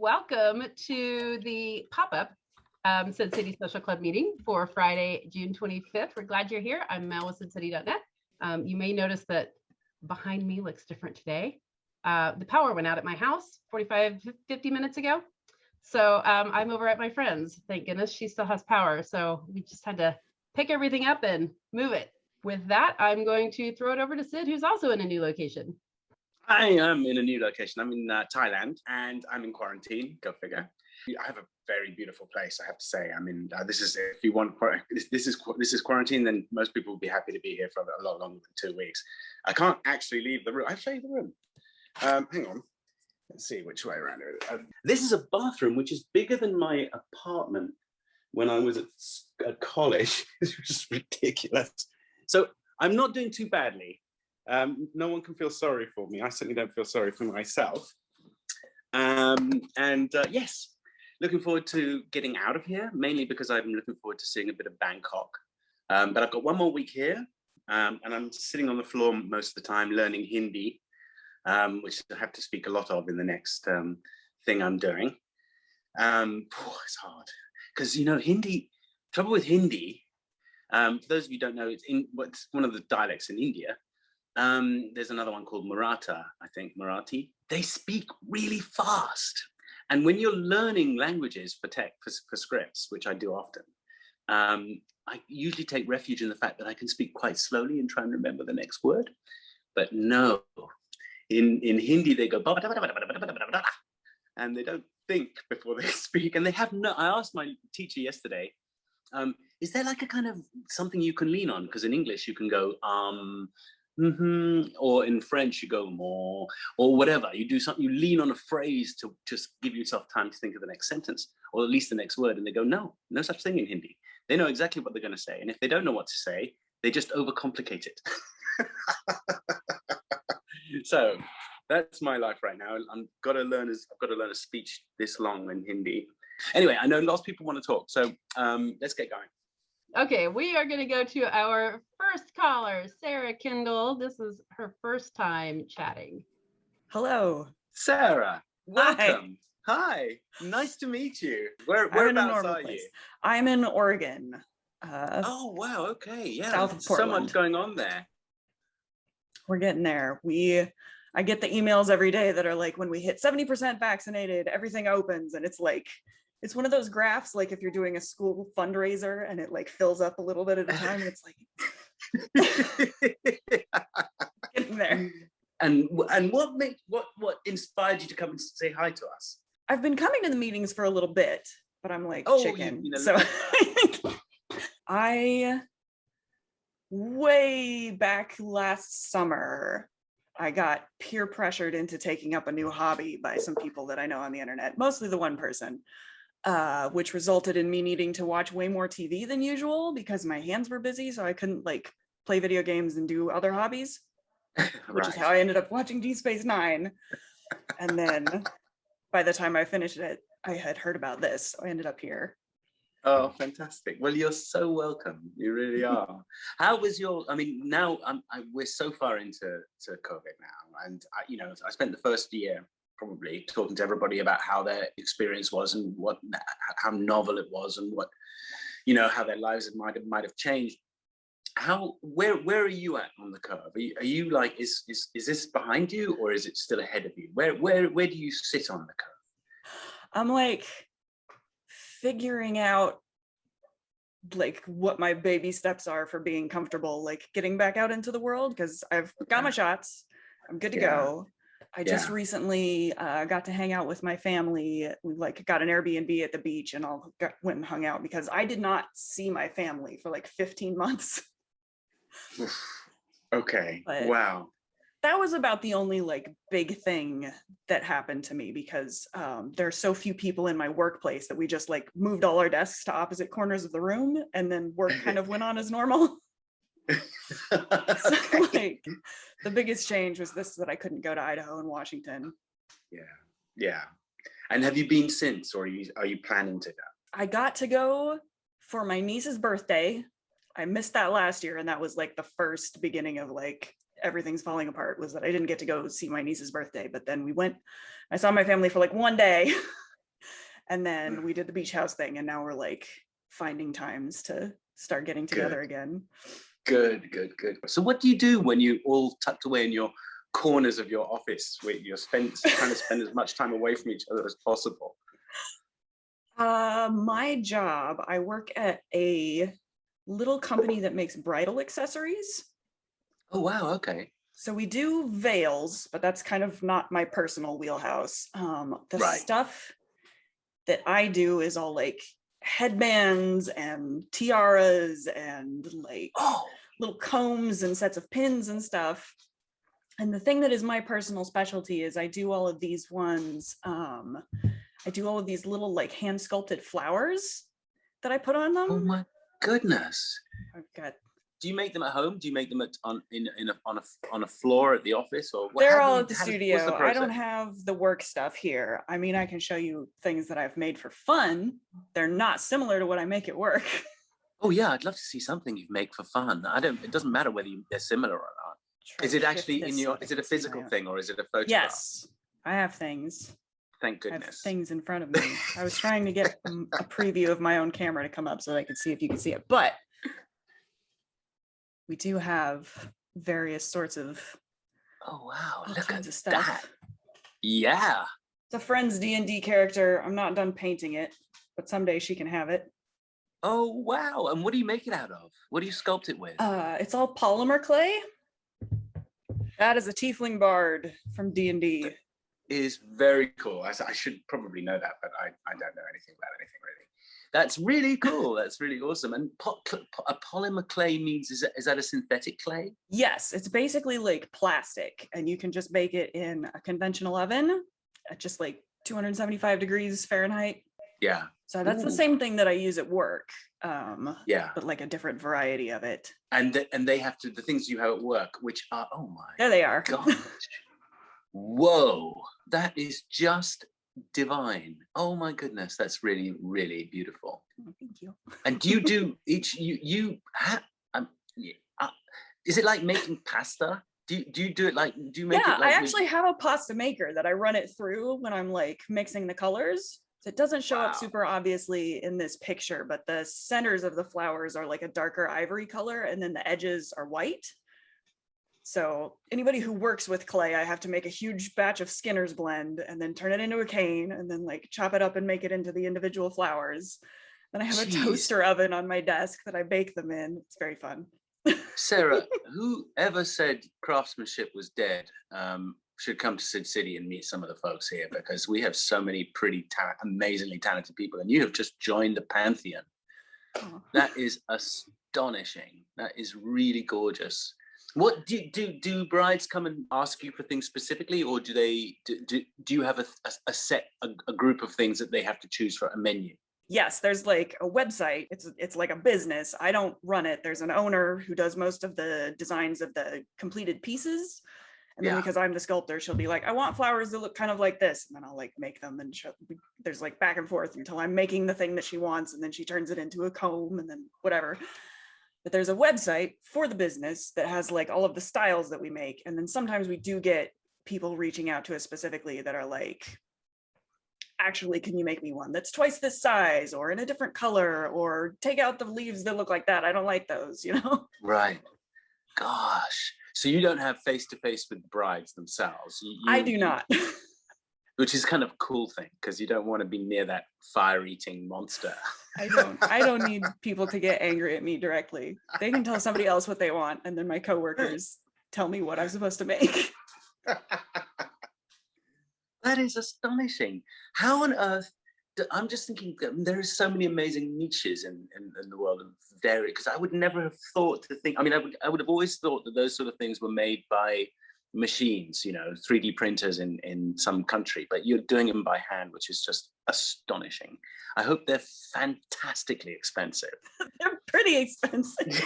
welcome to the pop-up Sid City Social Club meeting for Friday, June 25th. We're glad you're here. I'm Mel with SidCity.net. You may notice that behind me looks different today. The power went out at my house 50 minutes ago. So I'm over at my friend's. Thank goodness she still has power. So we just had to pick everything up and move it. With that, I'm going to throw it over to Sid, who's also in a new location. I am in a new location. I'm in Thailand, and I'm in quarantine. Go figure. I have a very beautiful place, I have to say. I mean, this is, if you want, this is quarantine, then most people would be happy to be here for a lot longer than 2 weeks. I can't actually leave the room. I'll show you the room. Hang on. Let's see which way around it is. This is a bathroom which is bigger than my apartment when I was at college. It's just ridiculous. So I'm not doing too badly. No one can feel sorry for me. I certainly don't feel sorry for myself. Yes, looking forward to getting out of here, mainly because I'm looking forward to seeing a bit of Bangkok. But I've got one more week here, and I'm sitting on the floor most of the time learning Hindi, which I have to speak a lot of in the next thing I'm doing. It's hard, because, you know, Hindi, trouble with Hindi, for those of you who don't know, it's one of the dialects in India. There's another one called Maratha, I think, Marathi. They speak really fast. And when you're learning languages for scripts, which I do often, I usually take refuge in the fact that I can speak quite slowly and try and remember the next word. But no, in Hindi, they go, and they don't think before they speak. And they have no, I asked my teacher yesterday, is there like a kind of something you can lean on? Because in English, you can go, or in French you go more, or whatever. You do something, you lean on a phrase to just give yourself time to think of the next sentence, or at least the next word, and they go, no such thing in Hindi. They know exactly what they're going to say, and if they don't know what to say, they just overcomplicate it. So that's my life right now. I've got to learn a speech this long in Hindi. Anyway, I know lots of people want to talk, so let's get going. Okay, we are going to go to our first caller, Sarah Kindle. This is her first time chatting. Hello. Sarah, welcome. Hi, nice to meet you. Whereabouts are you? I'm in Oregon. Oh, wow, okay, yeah. South of Portland. So much going on there. We're getting there. I get the emails every day that are like, when we hit 70% vaccinated, everything opens, and it's like, it's one of those graphs, like if you're doing a school fundraiser and it like fills up a little bit at a time, and it's like getting there. And what inspired you to come and say hi to us? I've been coming to the meetings for a little bit, but I'm like chicken. So I, way back last summer, I got peer pressured into taking up a new hobby by some people that I know on the internet, mostly the one person. Which resulted in me needing to watch way more TV than usual because my hands were busy, so I couldn't like play video games and do other hobbies, which is how I ended up watching Deep Space Nine. And then by the time I finished it, I had heard about this, so I ended up here. Oh, fantastic. Well, you're so welcome. You really are. How was your, I mean, now we're so far into COVID now, and I spent the first year probably talking to everybody about how their experience was and how novel it was, and what, how their lives might have changed. Where are you at on the curve? Are you like, is this behind you, or is it still ahead of you? Where do you sit on the curve? I'm like figuring out like what my baby steps are for being comfortable, like getting back out into the world, because I've got my shots. I'm good to go. I just recently got to hang out with my family. We like got an Airbnb at the beach, and all went and hung out because I did not see my family for like 15 months. Okay. But wow. That was about the only like big thing that happened to me, because there are so few people in my workplace that we just like moved all our desks to opposite corners of the room, and then work kind of went on as normal. So like the biggest change was this, that I couldn't go to Idaho and Washington. Yeah. And have you been since, or are you planning to go? I got to go for my niece's birthday. I missed that last year, and that was like the first beginning of like everything's falling apart, was that I didn't get to go see my niece's birthday. But then we went, I saw my family for like one day And then we did the beach house thing, and now we're like finding times to start getting together again. Good. So what do you do when you all tucked away in your corners of your office where you're trying to spend as much time away from each other as possible? My job, I work at a little company that makes bridal accessories. Oh, wow. Okay. So we do veils, but that's kind of not my personal wheelhouse. The stuff that I do is all like headbands and tiaras and like little combs and sets of pins and stuff. And the thing that is my personal specialty is I do all of these ones. I do all of these little like hand sculpted flowers that I put on them. Oh my goodness. I've got. Do you make them at home? Do you make them on a floor at the office, or they're all at the studio? I don't have the work stuff here. I mean, I can show you things that I've made for fun. They're not similar to what I make at work. Oh yeah, I'd love to see something you make for fun. It doesn't matter whether they're similar or not. Is it actually is it a physical thing or is it a photograph? Yes, I have things. Thank goodness. I have things in front of me. I was trying to get a preview of my own camera to come up so that I could see if you could see it, but we do have various sorts of wow, all look kinds at of stuff. that. Yeah. It's a friend's D&D character. I'm not done painting it, but someday she can have it. Oh wow. And what do you make it out of? What do you sculpt it with? It's all polymer clay. That is a tiefling bard from D&D. Is very cool. I should probably know that, but I don't know anything about anything really. That's really cool. That's really awesome. And a polymer clay means, is that a synthetic clay? Yes, it's basically like plastic, and you can just bake it in a conventional oven at just like 275 degrees Fahrenheit. Yeah. So that's the same thing that I use at work. Yeah. But like a different variety of it. And they have to, the things you have at work, which are, oh my. There they are. Gosh. Whoa, that is just divine. Oh my goodness, that's really, really beautiful. Oh, thank you. And do you do each, is it like making pasta? Do you do it like, do you make it like? I actually have a pasta maker that I run it through when I'm like mixing the colors. So it doesn't show up super obviously in this picture, but the centers of the flowers are like a darker ivory color and then the edges are white. So anybody who works with clay, I have to make a huge batch of Skinner's blend and then turn it into a cane and then like chop it up and make it into the individual flowers. Then I have a toaster oven on my desk that I bake them in. It's very fun. Sarah, whoever said craftsmanship was dead should come to Sid City and meet some of the folks here, because we have so many pretty amazingly talented people, and you have just joined the pantheon. Oh. That is astonishing. That is really gorgeous. What do brides come and ask you for things specifically, or do you have a group of things that they have to choose for a menu? Yes, there's like a website. It's like a business. I don't run it. There's an owner who does most of the designs of the completed pieces. And then because I'm the sculptor, she'll be like, I want flowers that look kind of like this. And then I'll like make them, and there's like back and forth until I'm making the thing that she wants. And then she turns it into a comb and then whatever. But there's a website for the business that has like all of the styles that we make. And then sometimes we do get people reaching out to us specifically that are like, actually, can you make me one that's twice this size or in a different color, or take out the leaves that look like that? I don't like those, you know? Right. Gosh. So you don't have face-to-face with brides themselves? I do not. Which is kind of a cool thing, because you don't want to be near that fire-eating monster. I don't need people to get angry at me directly. They can tell somebody else what they want, and then my coworkers tell me what I'm supposed to make. That is astonishing. How on earth? I'm just thinking there are so many amazing niches in the world of dairy, because I would never have thought to think. I mean, I would have always thought that those sort of things were made by machines, 3D printers in some country, but you're doing them by hand, which is just astonishing. I hope they're fantastically expensive. They're pretty expensive.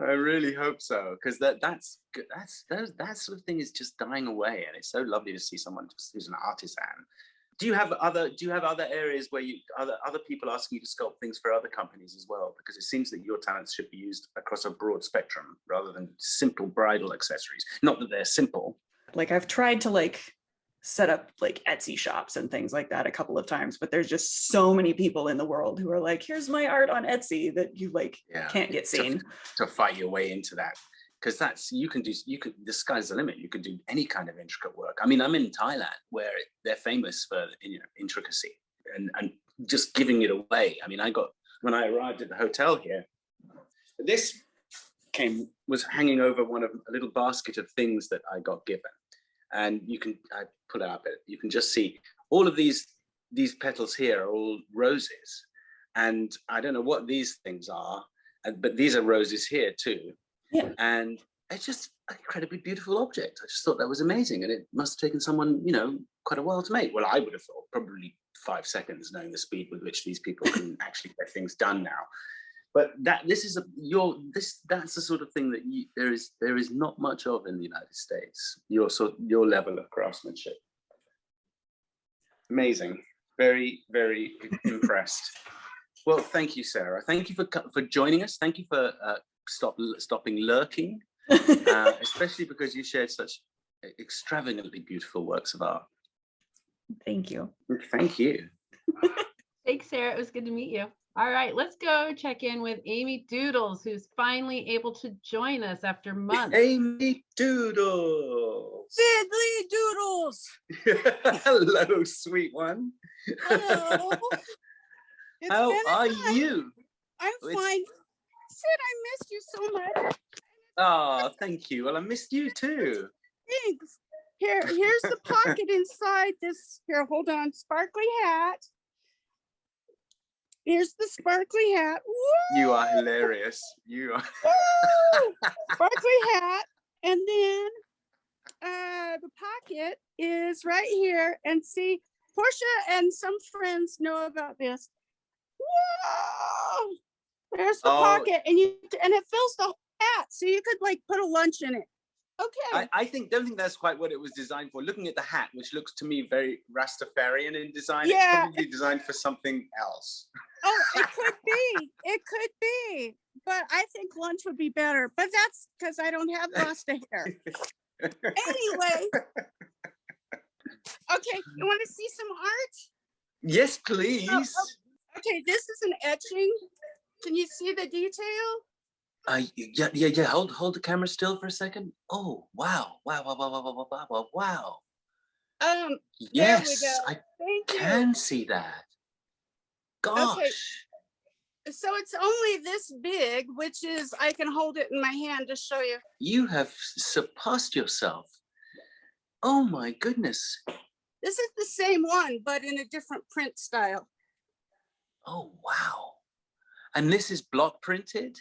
I really hope so, because that sort of thing is just dying away, and it's so lovely to see someone who's an artisan. Do you have other areas where other people asking you to sculpt things for other companies as well? Because it seems that your talents should be used across a broad spectrum rather than simple bridal accessories. Not that they're simple. Like I've tried to like set up like Etsy shops and things like that a couple of times, but there's just so many people in the world who are like, here's my art on Etsy, that you like can't get seen. To fight your way into that. Because the sky's the limit. You can do any kind of intricate work. I mean, I'm in Thailand where they're famous for intricacy and just giving it away. I mean, when I arrived at the hotel here, this was hanging over a little basket of things that I got given. And I pull it up, you can just see all of these petals here are all roses. And I don't know what these things are, but these are roses here too. Yeah. And it's just an incredibly beautiful object. I just thought that was amazing. And it must have taken someone, quite a while to make. Well, I would have thought probably 5 seconds, knowing the speed with which these people can actually get things done now. But that's the sort of thing that there is not much of in the United States. Your level of craftsmanship. Amazing. Very, very impressed. Well, thank you, Sarah. Thank you for joining us. Thank you for stopping lurking, especially because you shared such extravagantly beautiful works of art. Thank you. Thank you. Thanks, Sarah. It was good to meet you. All right, let's go check in with Amy Doodles, who's finally able to join us after months. Amy Doodles. Siddig Doodles. Hello, sweet one. Hello. How are you? I'm fine. Sid, I missed you so much. Oh, thank you. Well, I missed you too. Thanks. Here's the pocket inside this. Here, hold on. Sparkly hat. Here's the sparkly hat. Woo! You are hilarious. You are. Sparkly hat. And then the pocket is right here. And see, Portia and some friends know about this. Whoa! There's the pocket, and it fills the whole hat, so you could like put a lunch in it. Okay. I don't think that's quite what it was designed for. Looking at the hat, which looks to me very Rastafarian in design, it's probably designed for something else. Oh, it could be. It could be. But I think lunch would be better. But that's because I don't have Rasta hair. Anyway. Okay, you want to see some art? Yes, please. Okay, this is an etching. Can you see the detail? Yeah. Hold the camera still for a second. Oh, wow. Wow. Yes, there we go. I Thank can you. see that. Gosh. Okay. So it's only this big, which is, I can hold it in my hand to show you. You have surpassed yourself. Oh my goodness. This is the same one, but in a different print style. Oh, wow. And this is block printed?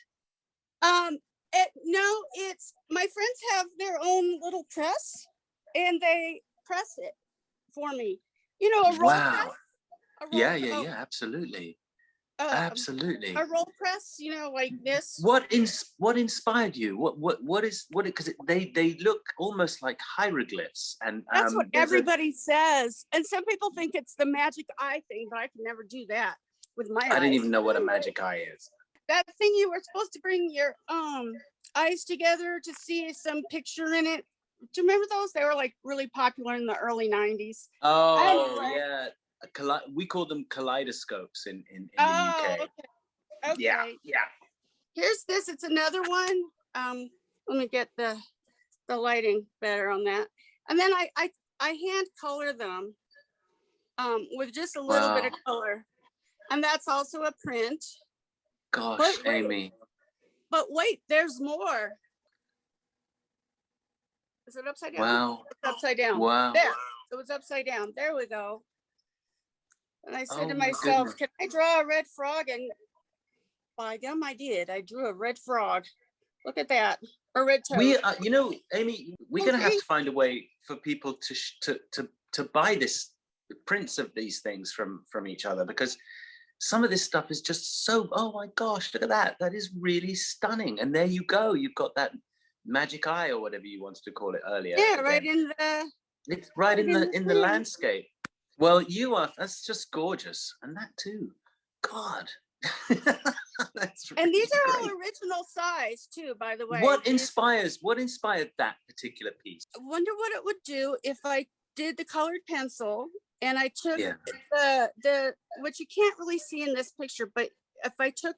No, it's, my friends have their own little press and they press it for me. You know, a roll press. Yeah, absolutely. Absolutely. A roll press, you know, like this. What inspired you? Because they look almost like hieroglyphs, and that's what everybody says. And some people think it's the magic eye thing, but I can never do that with my eyes. I didn't even know what a magic eye is. That thing you were supposed to bring your eyes together to see some picture in it. Do you remember those? They were like really popular in the early 90s. Oh, anyway. Yeah. We call them kaleidoscopes in the UK. Okay. Yeah. Here's this. It's another one. Let me get the lighting better on that. And then I hand color them with just a little bit of color. And that's also a print. Gosh, Amy. But wait, there's more. Is it upside down? Wow. It's upside down. Wow. There. It was upside down. There we go. And I said to myself, can I draw a red frog? And by gum, I did. I drew a red frog. Look at that. A red toad. Amy, we're going to have to find a way for people to buy this prints of these things from each other, because some of this stuff is just so, oh my gosh, look at that. That is really stunning. And there you go. You've got that magic eye or whatever you wanted to call it earlier. Yeah, right in the... It's right in the landscape. Well, that's just gorgeous. And that too. God. That's really and these are great. all original size too, by the way. What inspired that particular piece? I wonder what it would do if I did the colored pencil, and I took Yeah. the which you can't really see in this picture, but if I took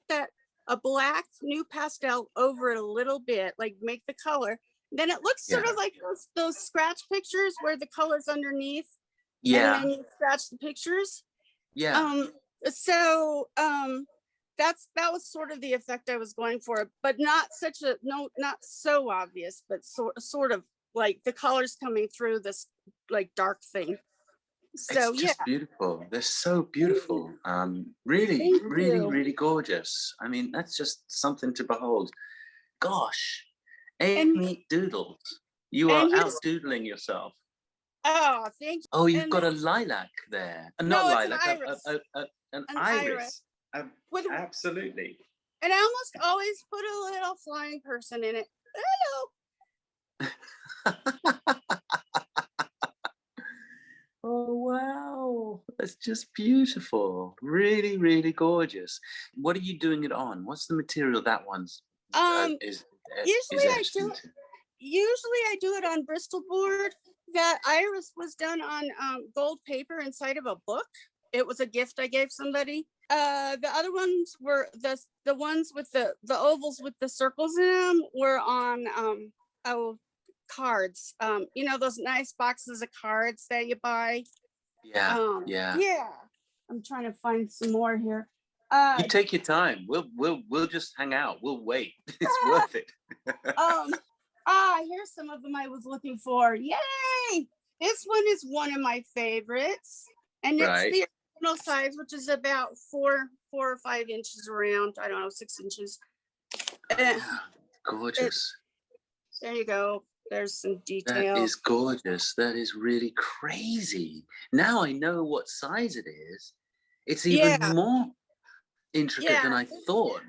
a black new pastel over it a little bit, like make the color, then it looks sort Yeah. of like those scratch pictures where the color's underneath, and Yeah. then you scratch the pictures. Yeah. So that was sort of the effect I was going for, but not so obvious, but sort of like the colors coming through this like dark thing. So It's just beautiful. They're so beautiful. Really, Thank really, you. really gorgeous. I mean, that's just something to behold. Gosh, And- Amy Doodles, you are and here's- out doodling yourself. Oh, thank you. Oh, you've And got a lilac there. No, Not it's an lilac, iris. an An iris. With- Absolutely. And I almost always put a little flying person in it. Hello. Oh, wow. That's just beautiful. Really, really gorgeous. What are you doing it on? What's the material that one's is Usually I etched do. into? Usually I do it on Bristol board. That iris was done on gold paper inside of a book. It was a gift I gave somebody. The other ones were the ones with the ovals with the circles in them were on cards. You know, those nice boxes of cards that you buy. Yeah, yeah. Yeah. I'm trying to find some more here. You take your time. We'll just hang out. We'll wait. It's worth it. Here's some of them I was looking for. Yay! This one is one of my favorites, and it's the original size, which is about 4 or 5 inches around. I don't know, 6 inches. Gorgeous. There you go. There's some detail. That is gorgeous. That is really crazy. Now I know what size it is. It's even more intricate than I thought.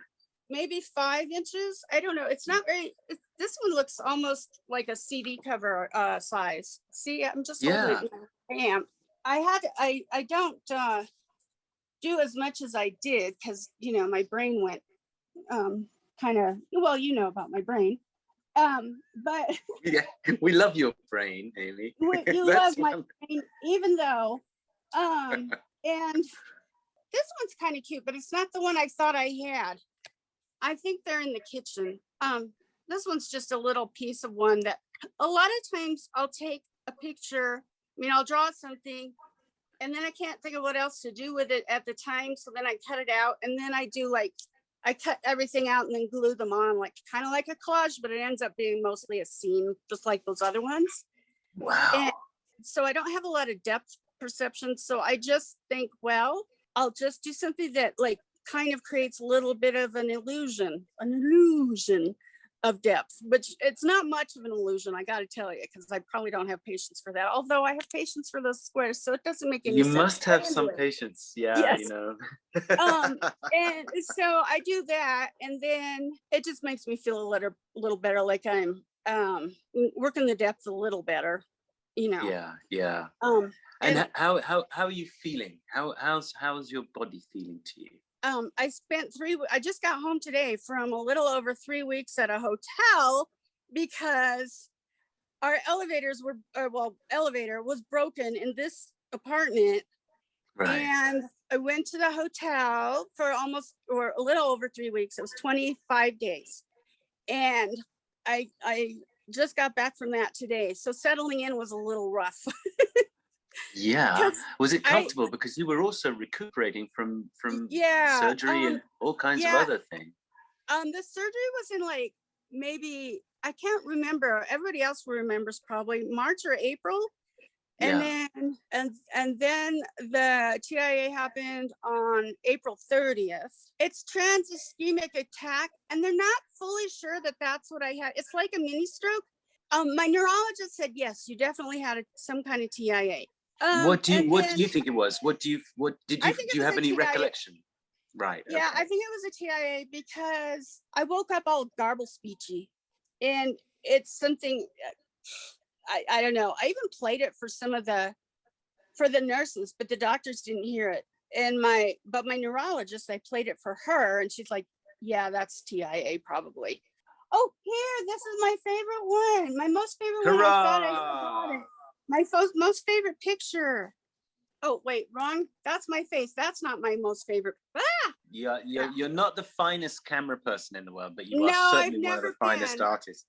Maybe 5 inches. I don't know. It's not very. This one looks almost like a CD cover size. See, I'm just holding it in my hand. I don't do as much as I did because my brain went kind of. Well, you know about my brain. But yeah, we love your brain, Amy. You love my brain, even though. And this one's kind of cute, but it's not the one I thought I had. I think they're in the kitchen. This one's just a little piece of one that a lot of times I'll take a picture. I mean, I'll draw something and then I can't think of what else to do with it at the time. So then I cut it out and then I cut everything out and then glue them on, like kind of like a collage, but it ends up being mostly a scene, just like those other ones. Wow. And so I don't have a lot of depth perception. So I just think, well, I'll just do something that like kind of creates a little bit of an illusion of depth, which it's not much of an illusion, I got to tell you, because I probably don't have patience for that. Although I have patience for those squares, so it doesn't make any sense. You must have some patience, yes. And so I do that, and then it just makes me feel a little better, like I'm working the depth a little better, Yeah. And how are you feeling? How's your body feeling to you? I spent I just got home today from a little over 3 weeks at a hotel because our elevator was broken in this apartment. Right. And I went to the hotel for a little over 3 weeks. It was 25 days. And I just got back from that today. So settling in was a little rough. Yeah. Was it comfortable? Because you were also recuperating from surgery and all kinds of other things. The surgery was in like maybe, I can't remember. Everybody else remembers probably March or April. And then the TIA happened on April 30th. It's trans-ischemic attack, and they're not fully sure that that's what I had. It's like a mini stroke. My neurologist said, yes, you definitely had some kind of TIA. What do you think it was? Do you have any recollection? Right. Yeah, okay. I think it was a TIA because I woke up all garble speechy, and it's something I don't know. I even played it for for the nurses, but the doctors didn't hear it. But my neurologist, I played it for her, and she's like, "Yeah, that's TIA probably." Oh, here, this is my favorite one. My most favorite one. I thought I forgot it. My most favorite picture. Oh, wait, wrong. That's my face. That's not my most favorite. Ah! You're not the finest camera person in the world, but you No, are I've certainly one of the never finest been. artists.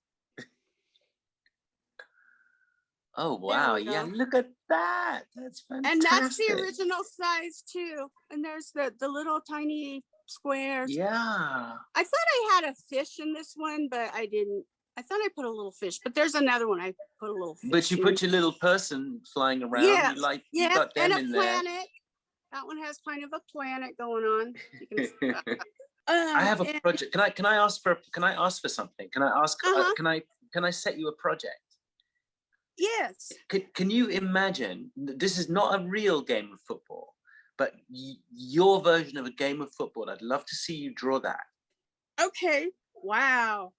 Oh, There wow. we Yeah, go. look at that. That's fantastic. And that's the original size too. And there's the little tiny squares. Yeah. I thought I had a fish in this one, but I didn't. I thought I put a little fish, but there's another one I put a little fish. But you put your little person flying around. Yeah, You got them and a in planet. there. That one has kind of a planet going on. You can, I have a project. Can I ask for something? Can I ask? Uh-huh. Can I set you a project? Yes. Can you imagine? This is not a real game of football, but your version of a game of football. I'd love to see you draw that. Okay. Wow.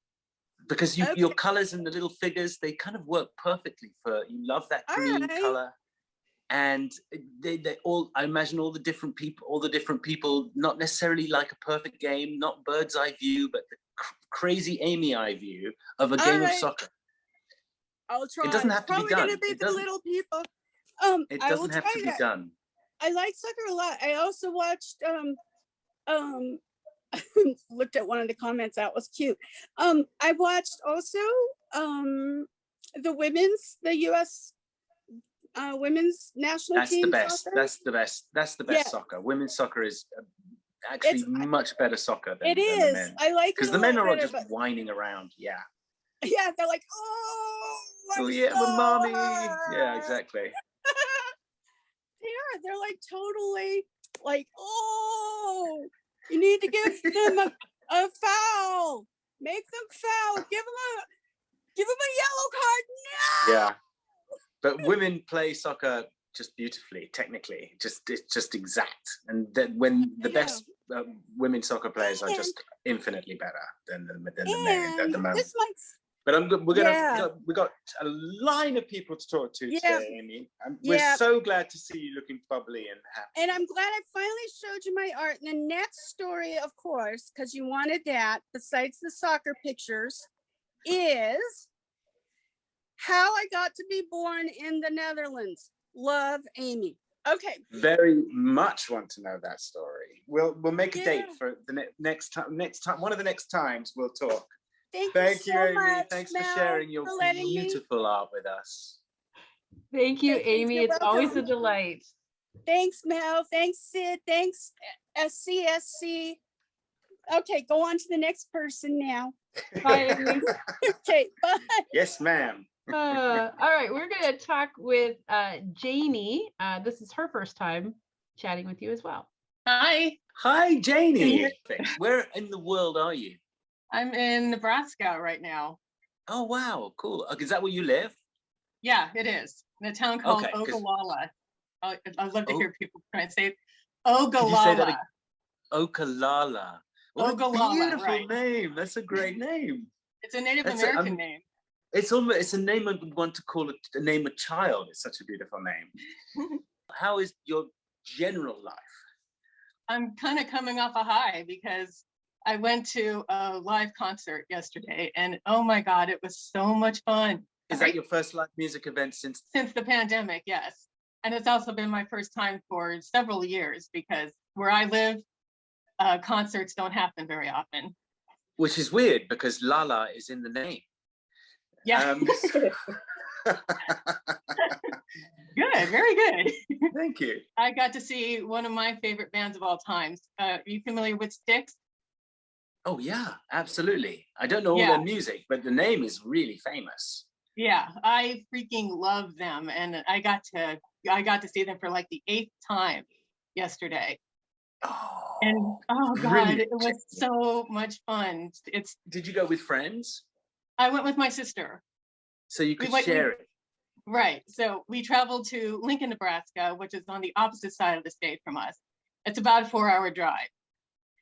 Because your colors and the little figures, they kind of work perfectly for you. Love that green color, and they all. I imagine all the different people, not necessarily like a perfect game, not bird's eye view, but the crazy Amy eye view of a game of soccer. I'll try. It doesn't have to be done. Gonna be the little people. It doesn't have to be done. I like soccer a lot. I also watched looked at one of the comments. That was cute. I watched also the US women's national team. That's the best soccer. Women's soccer is actually much better soccer than the men. I like because the men are all just whining around. Yeah, they're like, with mommy. Yeah, exactly. They're like totally like, you need to give them a foul. Make them foul. Give them a yellow card now. Yeah, but women play soccer just beautifully, technically. It's just exact. And then when the best women soccer players are just infinitely better than the men at the moment. But we got a line of people to talk to today, Amy. We're so glad to see you looking bubbly and happy. And I'm glad I finally showed you my art. And the next story, of course, because you wanted that, besides the soccer pictures, is how I got to be born in the Netherlands. Love, Amy. Okay. Very much want to know that story. We'll make a date for the next time. One of the next times we'll talk. Thank you, Amy. much, Thanks Mel, for sharing your beautiful art with us. Thank you, Amy. It's always a delight. Thanks, Mel. Thanks, Sid. Thanks, CSC. Okay, go on to the next person now. Bye, Amy. Okay, bye. Yes, ma'am. All right, we're going to talk with Janie. This is her first time chatting with you as well. Hi. Hi, Janie. Where in the world are you? I'm in Nebraska right now. Oh, wow. Cool. Is that where you live? Yeah, it is. In a town called Ogallala. I'd love to hear people try and say it. Ogallala. Could you say that? Ogallala. What Ogallala, a beautiful name. That's a great name. It's a Native American name. It's a name I would want to call it, to name a child. It's such a beautiful name. How is your general life? I'm kind of coming off a high because I went to a live concert yesterday and oh my God, it was so much fun. Is that your first live music event since the pandemic? Yes. And it's also been my first time for several years because where I live, concerts don't happen very often. Which is weird because Lala is in the name. Yeah. Good, very good. Thank you. I got to see one of my favorite bands of all times. Are you familiar with Styx? Oh yeah, absolutely. I don't know all their music, but the name is really famous. Yeah, I freaking love them, and I got to see them for like the 8th time yesterday. Oh, and oh God, it was so much fun. Did you go with friends? I went with my sister. So you could share it. Right. So we traveled to Lincoln, Nebraska, which is on the opposite side of the state from us. It's about a 4-hour drive,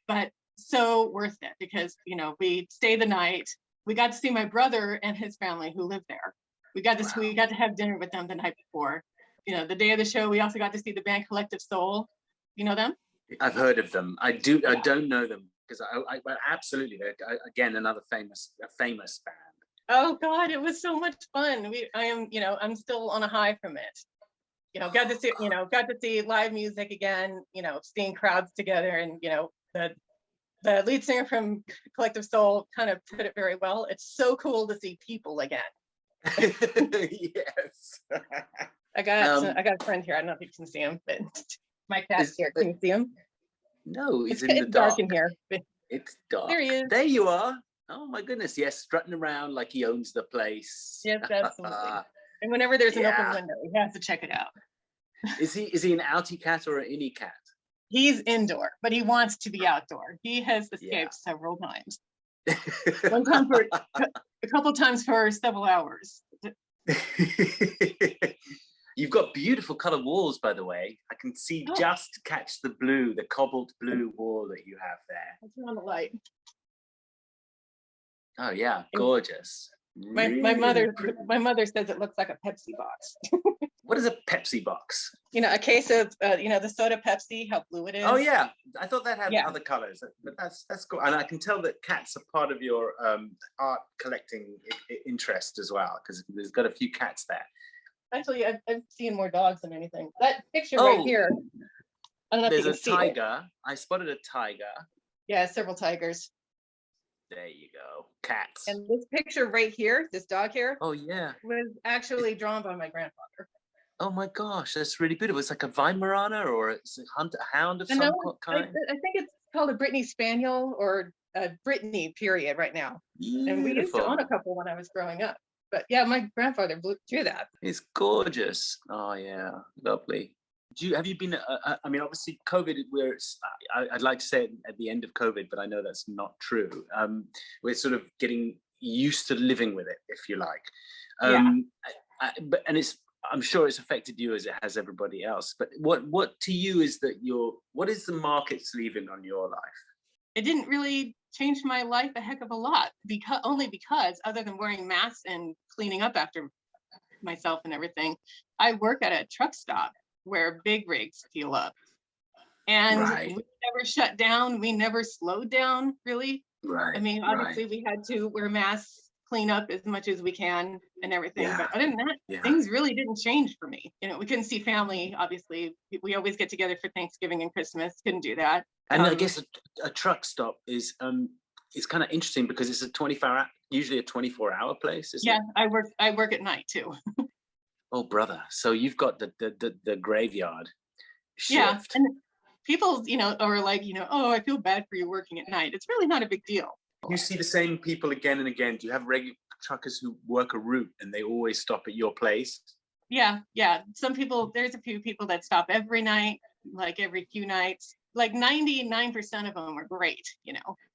but so worth it because, we stayed the night. We got to see my brother and his family who live there. We got to have dinner with them the night before. The day of the show, we also got to see the band Collective Soul. You know them? I've heard of them. I do. Yeah. I don't know them because I absolutely. They're, again, another famous band. Oh God, it was so much fun. I'm still on a high from it. Got to see live music again, seeing crowds together, and the lead singer from Collective Soul kind of put it very well. It's so cool to see people again. Yes. I got a friend here. I don't know if you can see him, but my cat's here. Can you see him? No, he's in the It's dark dark. in here. It's dark. There he is. There you are. Oh my goodness. Yes, strutting around like he owns the place. Yes, absolutely. And whenever there's an open Yeah. window, he has to check it out. Is he an outie cat or an innie cat? He's indoor, but he wants to be outdoor. He has escaped Yeah. several times. One time a couple times for several hours. You've got beautiful colored walls, by the way. I can see just catch the blue, the cobalt blue wall that you have there. I'll turn on the light. Oh yeah, gorgeous. My mother says it looks like a Pepsi box. What is a Pepsi box? A case of the soda Pepsi, how blue it is. Oh yeah, I thought that had Yeah. other colors, but that's cool. And I can tell that cats are part of your art collecting interest as well, because there's got a few cats there. Actually, I've seen more dogs than anything. That picture right here. I don't know if you There's can a see it. tiger. I spotted a tiger. Yeah, several tigers. There you go. Cats. And this picture right here, this dog here, Oh yeah. was actually drawn by my grandfather. Oh my gosh, that's really beautiful. It's like a Weimaraner or it's a hound of some kind. I think it's called a Brittany Spaniel or a Brittany period right now. And we used to own a couple when I was growing up. But yeah, my grandfather drew that. It's gorgeous. Oh yeah, lovely. Have you been? I mean, obviously, COVID. I'd like to say it at the end of COVID, but I know that's not true. We're sort of getting used to living with it, if you like. I'm sure it's affected you as it has everybody else. But what to you is that what is the markets leaving on your life? It didn't really change my life a heck of a lot, because other than wearing masks and cleaning up after myself and everything, I work at a truck stop where big rigs fuel up, and we never shut down. We never slowed down, really. Right. I mean, obviously we had to wear masks, clean up as much as we can and everything. Yeah. But other than that, things really didn't change for me. We couldn't see family, obviously. We always get together for Thanksgiving and Christmas. Couldn't do that. And I guess a truck stop is kind of interesting because it's usually a 24-hour place, isn't it? I work at night too. Oh brother. So you've got the graveyard shift. Yeah. And people, are like, oh, I feel bad for you working at night. It's really not a big deal. You see the same people again and again. Do you have regular truckers who work a route and they always stop at your place? Yeah. There's a few people that stop every night, like every few nights. Like 99% of them are great,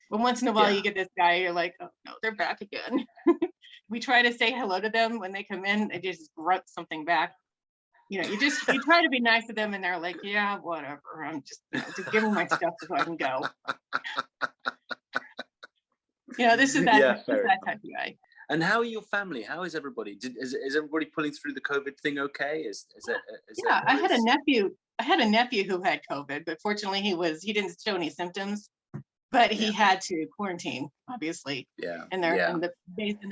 But once in a while you get this guy, you're like, oh no, they're back again. We try to say hello to them when they come in. They just grunt something back. You try to be nice to them and they're like, yeah, whatever. I'm just give them my stuff so I can go. This is that type of guy. And how are your family? How is everybody? Is everybody pulling through the COVID thing okay? I had a nephew who had COVID, but fortunately he didn't show any symptoms. But he had to quarantine, obviously. Yeah. And they're in the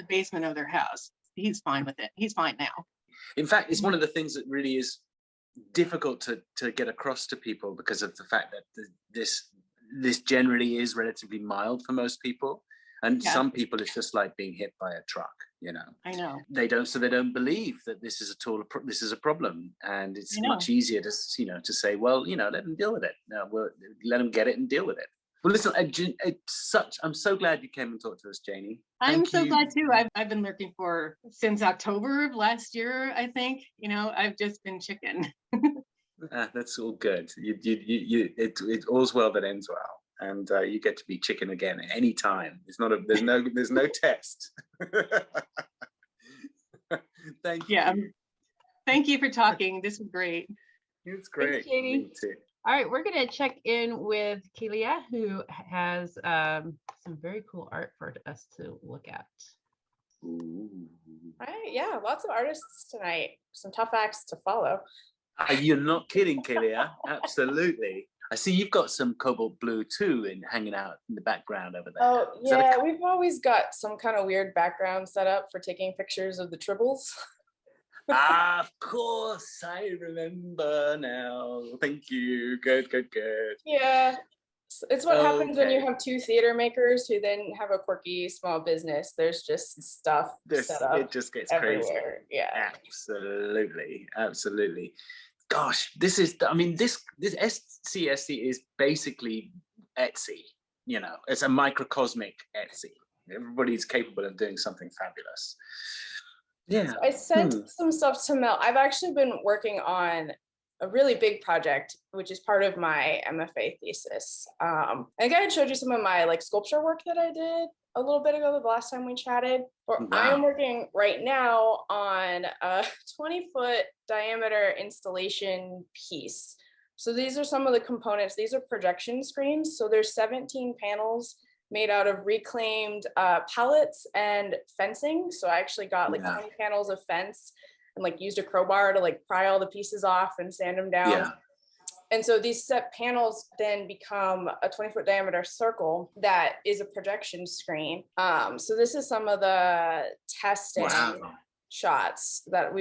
basement of their house. He's fine with it. He's fine now. In fact, it's one of the things that really is difficult to get across to people because of the fact that this generally is relatively mild for most people. And some people, it's just like being hit by a truck, I know. They don't believe that this is this is a problem. And it's much easier to say, well, let them deal with it. We'll let them get it and deal with it. Well, listen, I'm so glad you came and talked to us, Janie. I'm so glad too. I've been lurking since October of last year, I think. I've just been chicken. That's all good. It all's well that ends well. And you get to be chicken again at any time. There's no test. Thank you. Yeah. Thank you for talking. This was great. It's great. Thanks, Janie. Me too. All right, we're going to check in with Kelia, who has some very cool art for us to look at. Ooh. All right, yeah, lots of artists tonight. Some tough acts to follow. You're not kidding, Kelia. Absolutely. I see you've got some cobalt blue too hanging out in the background over there. Oh, Is that a yeah, we've always got some kind of weird background set up for taking pictures of the tribbles. Ah, of course, I remember now. Thank you. Good, good, good. Yeah, it's what happens when you Okay. have two theater makers who then have a quirky small business. There's just stuff set up It just gets crazy. everywhere. Yeah. Absolutely, absolutely. Gosh, this is, I mean, this SCSC is basically Etsy. You know, it's a microcosmic Etsy. Everybody's capable of doing something fabulous. Yeah. I sent some stuff to Mel. I've actually been working on a really big project, which is part of my MFA thesis. I think I had showed you some of my like sculpture work that I did a little bit ago, the last time we chatted. Or I am working right now on a 20-foot diameter installation piece. So these are some of the components. These are projection screens. So there's 17 panels made out of reclaimed pallets and fencing. So I actually got like 20 panels of fence and like used a crowbar to like pry all the pieces off and sand them down. Yeah. And so these set panels then become a 20-foot diameter circle that is a projection screen. So this is some of the testing shots that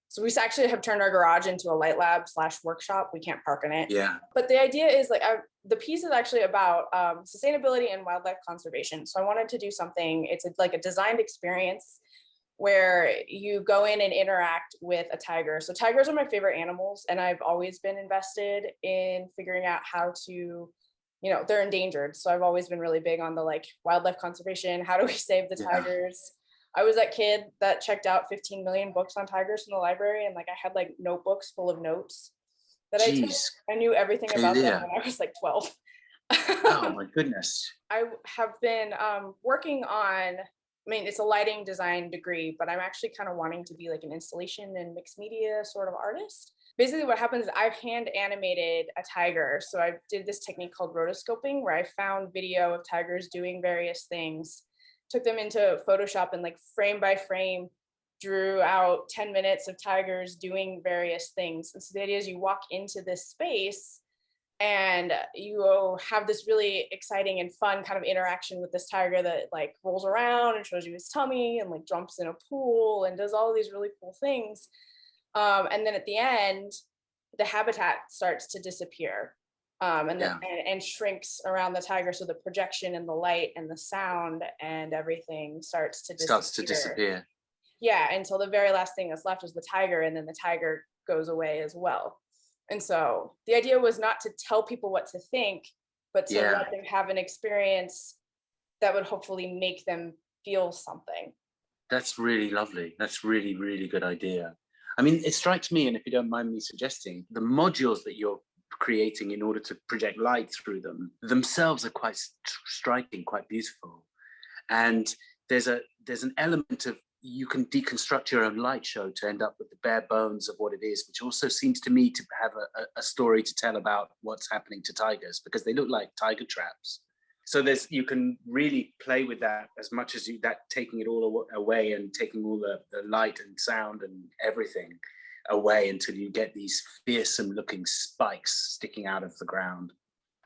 so we actually have turned our garage into a light lab / workshop. We can't park in it. Yeah. But the idea is like, the piece is actually about sustainability and wildlife conservation. So I wanted to do something, it's like a designed experience where you go in and interact with a tiger. So tigers are my favorite animals, and I've always been invested in figuring out how to, you know, they're endangered. So I've always been really big on the like wildlife conservation. How do we save the tigers? I was that kid that checked out 15 million books on tigers from the library, and like I had like notebooks full of notes that I took. I knew everything about them when I was like 12. Oh my goodness. I have been working on, I mean, it's a lighting design degree, but I'm actually kind of wanting to be like an installation and mixed media sort of artist. Basically what happens is I've hand animated a tiger. So I did this technique called rotoscoping, where I found video of tigers doing various things, took them into Photoshop and like frame by frame drew out 10 minutes of tigers doing various things. And so the idea is you walk into this space and you have this really exciting and fun kind of interaction with this tiger that like rolls around and shows you his tummy and like jumps in a pool and does all of these really cool things. And then at the end, the habitat starts to disappear and shrinks around the tiger. So the projection and the light and the sound and everything starts to disappear. Yeah, until the very last thing that's left is the tiger, and then the tiger goes away as well. And so the idea was not to tell people what to think, but to let them have an experience that would hopefully make them feel something. That's really lovely. That's really, really good idea. I mean, it strikes me, and if you don't mind me suggesting, the modules that you're creating in order to project light through them themselves are quite striking, quite beautiful. And there's an element of, you can deconstruct your own light show to end up with the bare bones of what it is, which also seems to me to have a story to tell about what's happening to tigers, because they look like tiger traps. So you can really play with that as much as taking it all away and taking all the light and sound and everything away until you get these fearsome looking spikes sticking out of the ground.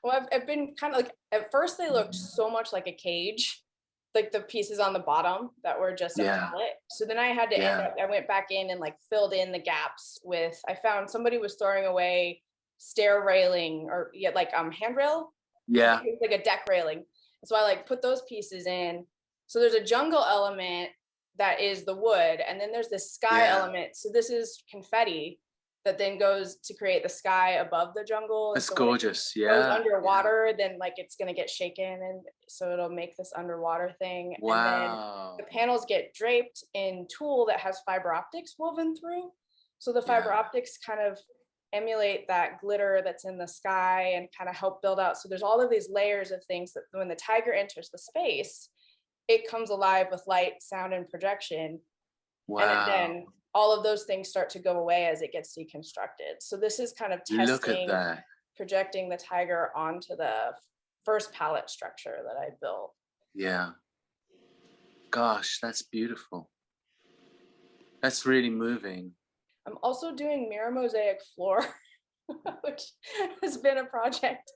Well, I've been kind of like, at first they looked so much like a cage, like the pieces on the bottom that were just a pallet. So then I had to I went back in and like filled in the gaps with, I found somebody was throwing away stair railing or handrail. Yeah. It was like a deck railing. So I like put those pieces in. So there's a jungle element that is the wood, and then there's this sky element. So this is confetti that then goes to create the sky above the jungle. That's so gorgeous. Goes underwater, then like it's gonna get shaken, and so it'll make this underwater thing. Wow. And then the panels get draped in tulle that has fiber optics woven through. So the fiber optics kind of emulate that glitter that's in the sky and kind of help build out. So there's all of these layers of things that when the tiger enters the space, it comes alive with light, sound, and projection. Wow. And then all of those things start to go away as it gets deconstructed. So this is kind of testing, projecting the tiger onto the first pallet structure that I built. Yeah. Gosh, that's beautiful. That's really moving. I'm also doing mirror mosaic floor. which has been a project.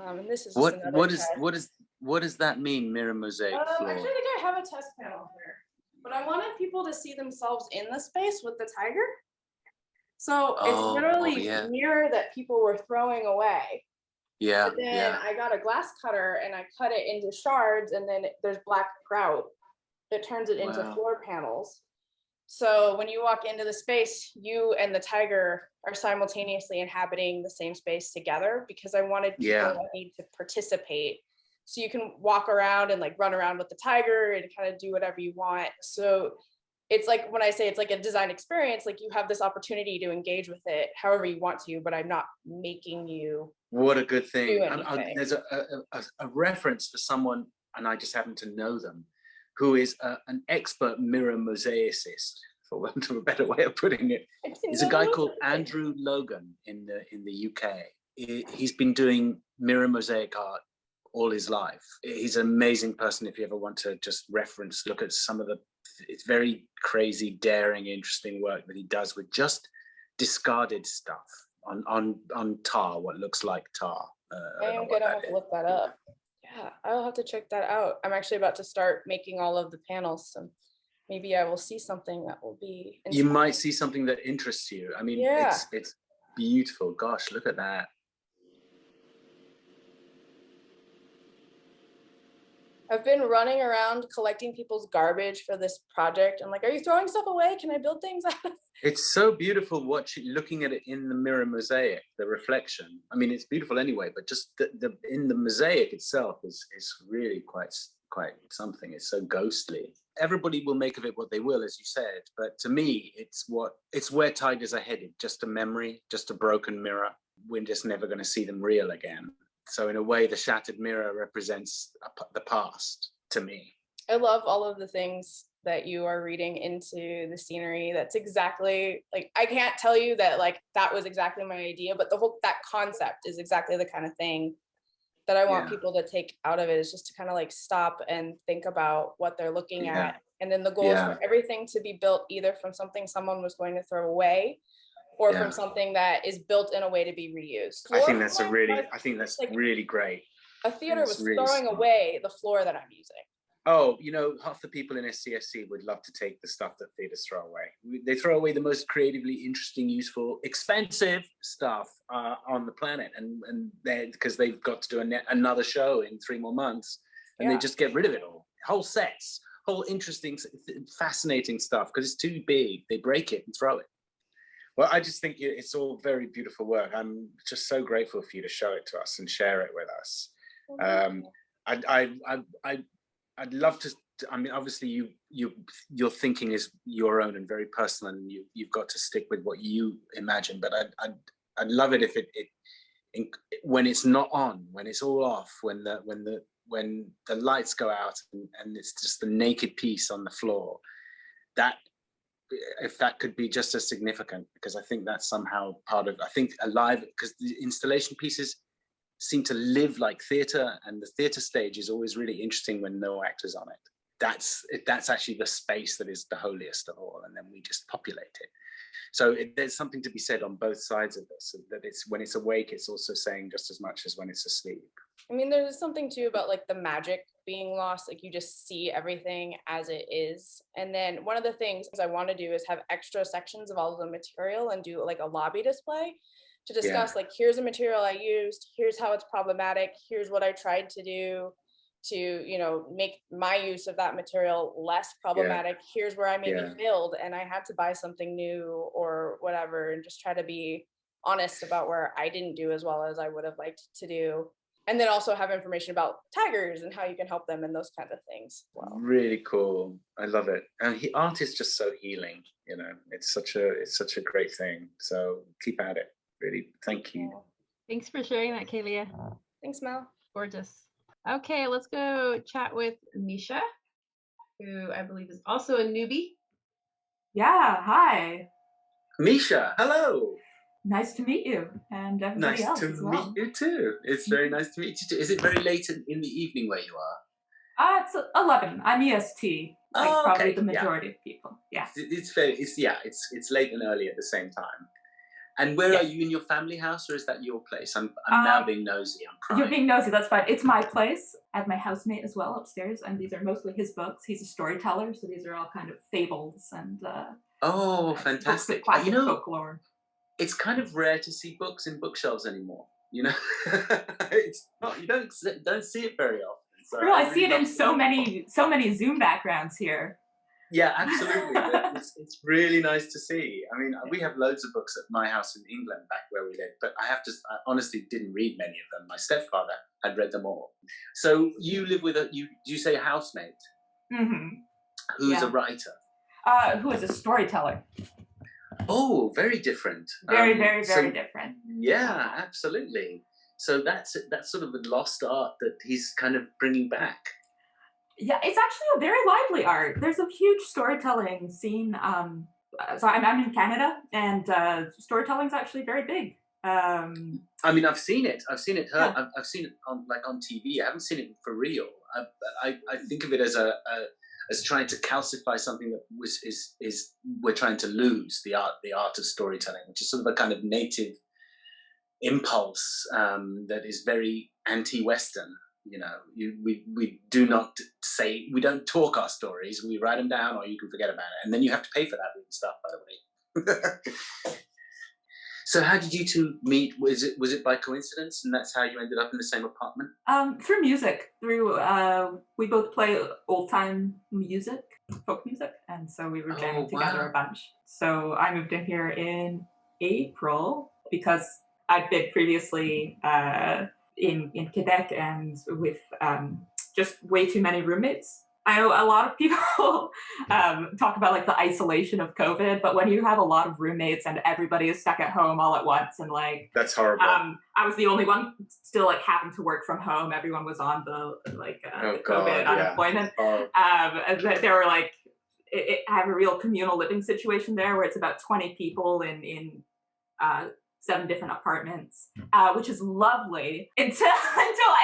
And this is just What another what test. is what does that mean? Mirror mosaic floor. Actually, I think I have a test panel here, but I wanted people to see themselves in the space with the tiger. So it's literally mirror that people were throwing away. Yeah. But then I got a glass cutter and I cut it into shards, and then there's black grout that turns it into floor panels. So when you walk into the space, you and the tiger are simultaneously inhabiting the same space together, because I wanted people that need to participate. So you can walk around and like run around with the tiger and kind of do whatever you want. So it's like, when I say it's like a design experience, like you have this opportunity to engage with it however you want to, but I'm not making you. What a good thing. There's a reference for someone, and I just happen to know them, who is an expert mirror mosaicist, for want of a better way of putting it. He's a guy called Andrew Logan in the UK. He's been doing mirror mosaic art all his life. He's an amazing person if you ever want to just look at some of the, it's very crazy, daring, interesting work that he does with just discarded stuff on tar, what looks like tar. I am gonna have to look that up. Yeah, I'll have to check that out. I'm actually about to start making all of the panels, so maybe I will see something that will be inspiring. You might see something that interests you. I mean, it's beautiful. Gosh, look at that. I've been running around collecting people's garbage for this project. I'm like, are you throwing stuff away? Can I build things out of it? It's so beautiful looking at it in the mirror mosaic, the reflection. I mean, it's beautiful anyway, but just in the mosaic itself is really quite something. It's so ghostly. Everybody will make of it what they will, as you said, but to me, it's where tigers are headed. Just a memory, just a broken mirror. We're just never going to see them real again. So in a way, the shattered mirror represents the past to me. I love all of the things that you are reading into the scenery. That's exactly, like, I can't tell you that like that was exactly my idea, but that concept is exactly the kind of thing that I want people to take out of it, is just to kind of like stop and think about what they're looking at. And then the goal is for everything to be built either from something someone was going to throw away, or from something that is built in a way to be reused. I think that's really great. A theater was really throwing away the floor that I'm using. Oh, half the people in SCSC would love to take the stuff that theaters throw away. They throw away the most creatively interesting, useful, expensive stuff on the planet, and because they've got to do another show in 3 more months, and they just get rid of it all. Whole sets, whole interesting, fascinating stuff, because it's too big. They break it and throw it. Well, I just think it's all very beautiful work. I'm just so grateful for you to show it to us and share it with us. I'd love to. I mean, obviously, your thinking is your own and very personal, and you've got to stick with what you imagine. But I'd love it if when it's not on, when it's all off, when the lights go out and it's just the naked piece on the floor, if that could be just as significant, because I think that's somehow part of, I think alive, because the installation pieces seem to live like theatre, and the theatre stage is always really interesting when no actors on it. That's actually the space that is the holiest of all, and then we just populate it. So there's something to be said on both sides of this, that it's when it's awake, it's also saying just as much as when it's asleep. I mean, there's something too about like the magic being lost. Like you just see everything as it is. And then one of the things I want to do is have extra sections of all of the material and do like a lobby display to discuss like, here's the material I used, here's how it's problematic, here's what I tried to do to, make my use of that material less problematic. Here's where I maybe failed and I had to buy something new or whatever, and just try to be honest about where I didn't do as well as I would have liked to do. And then also have information about tigers and how you can help them and those kinds of things. Wow. Really cool. I love it. And art is just so healing. It's such a great thing. So keep at it. Really, thank you. Thanks for sharing that, Kalia. Thanks, Mel. Gorgeous. Okay, let's go chat with Misha, who I believe is also a newbie. Yeah, hi. Misha, hello. Nice to meet you, and everybody else as well. Nice to meet you too. It's very nice to meet you too. Is it very late in the evening where you are? It's 11. I'm EST, probably the majority of people. Yeah. It's late and early at the same time. And where Yes. are you, in your family house, or is that your place? I'm now being nosy. I'm crying. You're being nosy, that's fine. It's my place. I have my housemate as well upstairs, and these are mostly his books. He's a storyteller, so these are all kind of fables and Oh, books fantastic. of classic You know, folklore. it's kind of rare to see books in bookshelves anymore. You know, it's not, you don't see it very often. So Real, I see it love in so many Zoom backgrounds here. Yeah, absolutely. It's really nice to see. I mean, we have loads of books at my house in England, back where we live, but I honestly didn't read many of them. My stepfather had read them all. So you live with do you say a housemate? Mm-hmm. Who's a writer? Who is a storyteller. Oh, very different. Very different. Yeah, absolutely. So that's sort of a lost art that he's kind of bringing back. Yeah, it's actually a very lively art. There's a huge storytelling scene. So I'm in Canada, and storytelling's actually very big. I mean, I've seen it. I've seen it heard. Yeah. I've seen it on TV. I haven't seen it for real. I think of it as as trying to calcify something that we're trying to lose, the art of storytelling, which is sort of a kind of native impulse that is very anti-Western. You know, we don't talk our stories. We write them down, or you can forget about it, and then you have to pay for that stuff, by the way. So how did you two meet? Was it by coincidence, and that's how you ended up in the same apartment? Through music. We both play old time music, folk music, and so we were jamming together a bunch. So I moved in here in April because I'd been previously in Quebec and with just way too many roommates. I know a lot of people talk about like the isolation of COVID, but when you have a lot of roommates and everybody is stuck at home all at once, and like that's horrible. I was the only one still like having to work from home. Everyone was on the COVID unemployment. And there were like I have a real communal living situation there where it's about 20 people in 7 different apartments, which is lovely until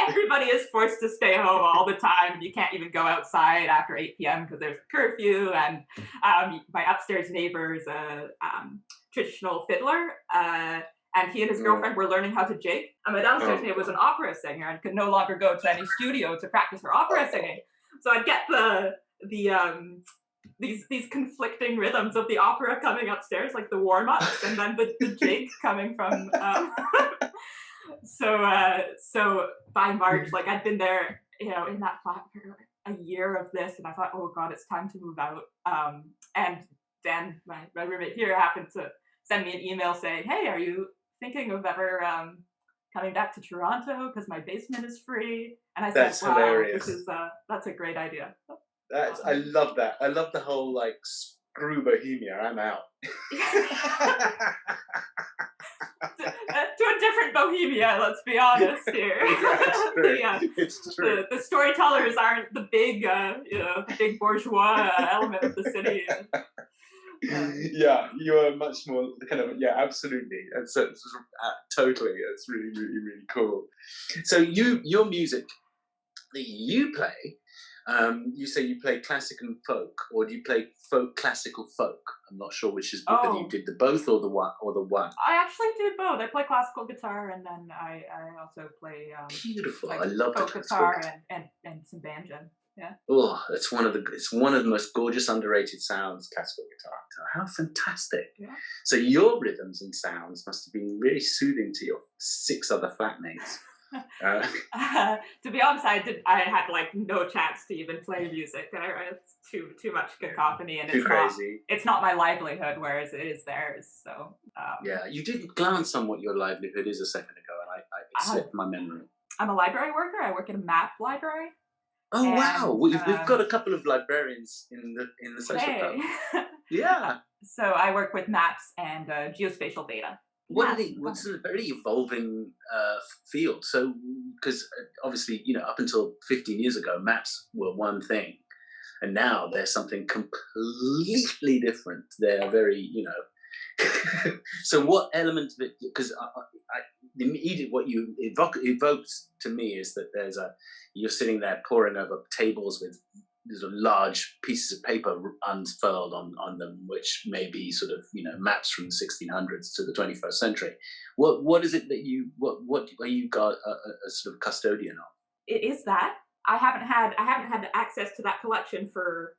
everybody is forced to stay home all the time, and you can't even go outside after 8 p.m. because there's a curfew. And my upstairs neighbor is a traditional fiddler, and he and his girlfriend were learning how to jig. And my downstairs neighbor was an opera singer and could no longer go to any studio to practice her opera singing. So I'd get these conflicting rhythms of the opera coming upstairs, like the warm-ups, and then the jig coming from so by March, like I'd been there, in that flat for a year of this, and I thought, oh god, it's time to move out. And Dan, my roommate here, happened to send me an email saying, hey, are you thinking of ever coming back to Toronto, because my basement is free? And I said, wow, hilarious. That's a great idea. I love that. I love the whole like screw Bohemia. I'm out. To a different Bohemia, let's be honest here. It's true. The storytellers aren't the big, big bourgeois element of the city. Yeah, you are much more kind of absolutely. It's totally. It's really, really, really cool. So your music that you play. You say you play classic and folk, or do you play classical folk? I'm not sure which is whether you did the both or the one. I actually did both. I play classical guitar, and then I also play beautiful. Like I love folk the guitar and some banjo. Yeah. Oh, it's one of the most gorgeous underrated sounds. Classical guitar. How fantastic! Yeah. So your rhythms and sounds must have been really soothing to your 6 other flatmates. To be honest, I had like no chance to even play music. It's too much cacophony, and it's not my livelihood, whereas it is theirs. So yeah, you did glance on what your livelihood is a second ago, and I slipped my memory. I'm a library worker. I work in a map library. Oh wow, we've got a couple of librarians in the social club. Yeah. So I work with maps and geospatial data. What's a very evolving field. So, because obviously, up until 15 years ago, maps were one thing, and now they're something completely different. They're very, So, what element of it? Because what you evokes to me is that you're sitting there poring over tables with there's a large pieces of paper unfurled on them, which may be sort of, maps from the 1600s to the 21st century. What is it that what are you got a sort of custodian of? It is that I haven't had access to that collection for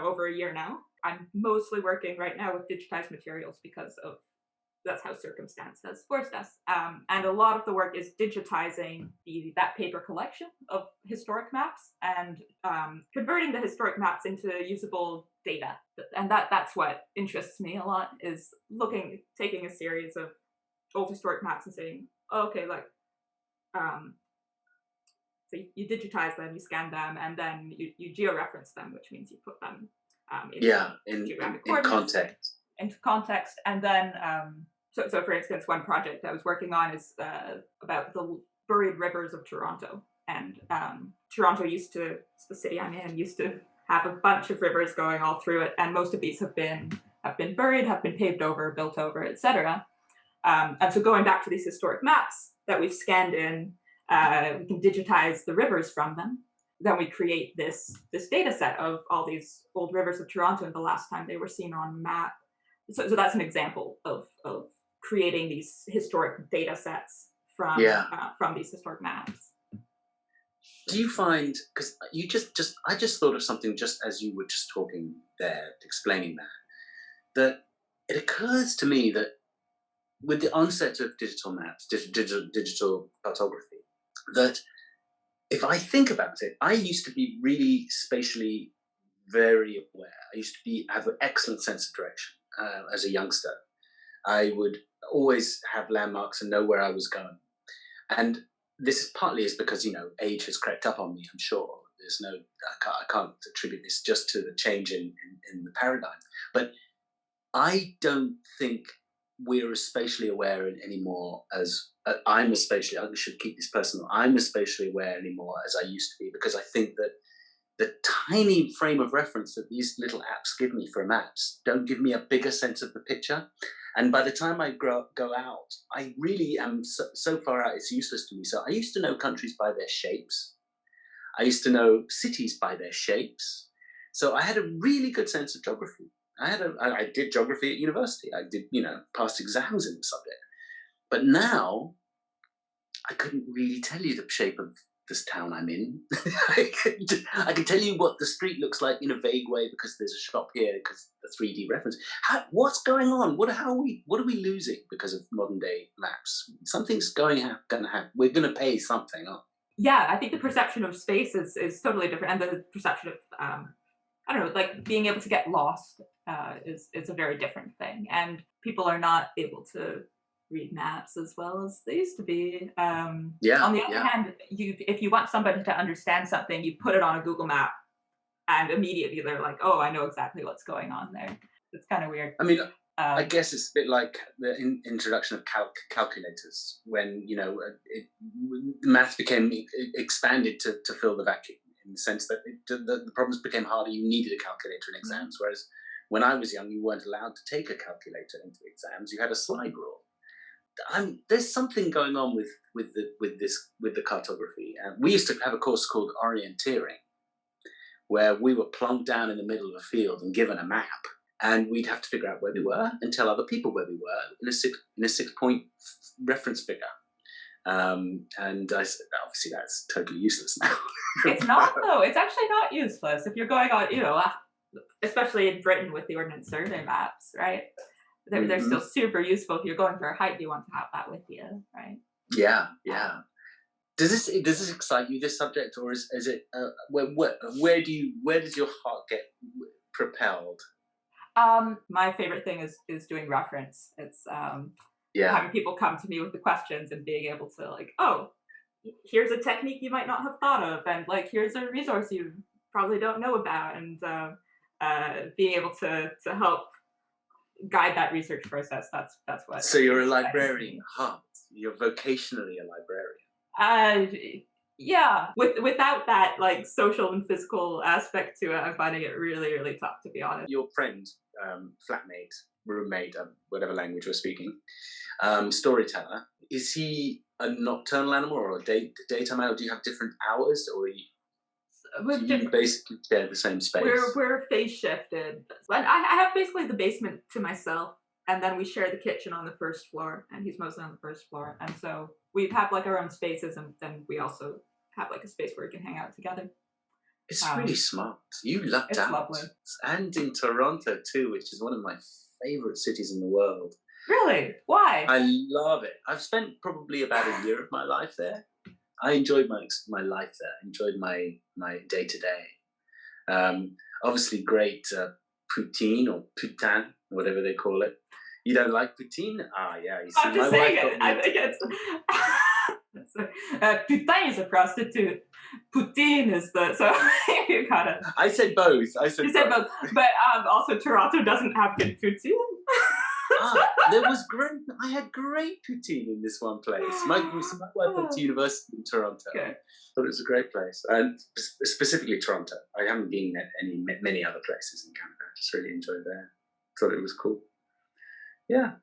over a year now. I'm mostly working right now with digitized materials because of that's how circumstance has forced us. And a lot of the work is digitizing that paper collection of historic maps and converting the historic maps into usable data. And that's what interests me a lot, is taking a series of old historic maps and saying, okay, so you digitize them, you scan them, and then you georeference them, which means you put them in context. Into context, and then so for instance, one project I was working on is about the buried rivers of Toronto, and Toronto the city I'm in, used to have a bunch of rivers going all through it, and most of these have been buried, have been paved over, built over, etc. And so going back to these historic maps that we've scanned in, we can digitize the rivers from them. Then we create this data set of all these old rivers of Toronto and the last time they were seen on a map. So that's an example of creating these historic data sets from these historic maps. Do you find, because I just thought of something just as you were just talking there, explaining that it occurs to me that with the onset of digital maps, digital cartography, that if I think about it, I used to be really spatially very aware. I used to have an excellent sense of direction as a youngster. I would always have landmarks and know where I was going. And this is partly because, age has crept up on me, I'm sure. I can't attribute this just to the change in the paradigm. But I don't think we're as spatially aware anymore as I should keep this personal. I'm as spatially aware anymore as I used to be, because I think that the tiny frame of reference that these little apps give me for maps don't give me a bigger sense of the picture. And by the time I go out, I really am so far out, it's useless to me. So I used to know countries by their shapes. I used to know cities by their shapes. So I had a really good sense of geography. I did geography at university. I did, passed exams in the subject. But now I couldn't really tell you the shape of this town I'm in. I can tell you what the street looks like in a vague way because there's a shop here, because the 3D reference. What's going on? What are we losing because of modern day maps? Something's going to happen. We're going to pay something up. Yeah, I think the perception of space is totally different, and the perception of I don't know, like being able to get lost is a very different thing, and people are not able to read maps as well as they used to be. On the other hand, if you want somebody to understand something, you put it on a Google map, and immediately they're like, "Oh, I know exactly what's going on there." It's kind of weird. I mean, I guess it's a bit like the introduction of calculators, when maths became expanded to fill the vacuum, in the sense that the problems became harder. You needed a calculator in exams, whereas when I was young, you weren't allowed to take a calculator into exams. You had a slide rule. There's something going on with the cartography. We used to have a course called orienteering, where we were plonked down in the middle of a field and given a map, and we'd have to figure out where we were and tell other people where we were in a 6-point reference figure. And I said, obviously that's totally useless now. It's not, though. It's actually not useless if you're going on, especially in Britain with the Ordnance Survey maps, right? They're still super useful. If you're going for a hike, you want to have that with you, right? Yeah. Does this excite you, this subject, or is it where does your heart get propelled? My favorite thing is doing reference. It's having people come to me with the questions and being able to here's a technique you might not have thought of, and here's a resource you probably don't know about, and being able to help guide that research process. That's what. So you're a librarian, You're vocationally a librarian. Yeah. Without that social and physical aspect to it, I'm finding it really, really tough, to be honest. Your friend, flatmate, roommate, whatever language we're speaking, storyteller, is he a nocturnal animal or a daytime animal? Do you have different hours, or You basically share the same space. We're phase shifted. I have basically the basement to myself, and then we share the kitchen on the first floor, and he's mostly on the first floor. And so we have like our own spaces, and then we also have like a space where we can hang out together. It's really smart. You lucked out. Lovely. And in Toronto too, which is one of my favorite cities in the world. Really? Why? I love it. I've spent probably about a year of my life there. I enjoyed my life there. I enjoyed my day to day. Obviously, great poutine or putain, whatever they call it. You don't like poutine? Ah, yeah. You see, I'm just saying it. I think it's putain is a prostitute. Poutine is the so you gotta. I said both. You said both, but also Toronto doesn't have good poutine. There was great. I had great poutine in this one place. My wife went to university in Toronto. Okay. Thought it was a great place, and specifically Toronto. I haven't been at many other places in Canada. I just really enjoyed there. Thought it was cool. Yeah.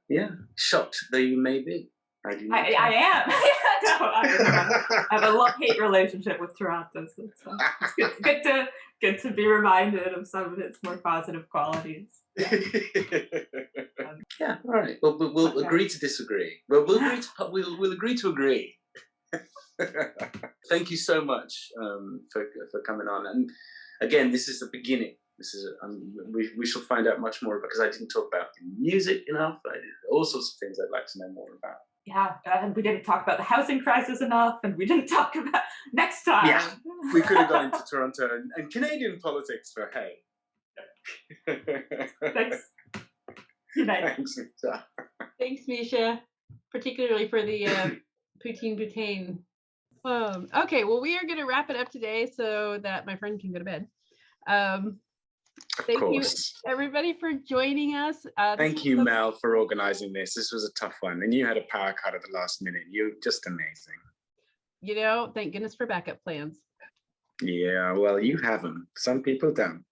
Shocked that you may be. I am. No, I have a love-hate relationship with Toronto. So it's good to be reminded of some of its more positive qualities. Yeah. All right. Well, we'll agree to disagree. Well, we'll agree to agree. Thank you so much for coming on. And again, this is the beginning. This is we shall find out much more because I didn't talk about music enough. I did all sorts of things I'd like to know more about. Yeah, and we didn't talk about the housing crisis enough, and we didn't talk about next time. Yeah, we could have gone into Toronto and Canadian politics for hey. Thanks. Good night. Thanks, Misha. Thanks, Misha, particularly for the poutine. Okay, well, we are going to wrap it up today so that my friend can go to bed. Thank you, everybody, for joining us. Thank you, Mel, for organizing this. This was a tough one, and you had a power cut at the last minute. You're just amazing. You know, thank goodness for backup plans. Yeah, well, you have them. Some people don't.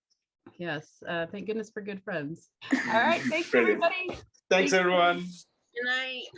Yes, thank goodness for good friends. All right, thanks, Brilliant. everybody. Thanks, everyone. Good night.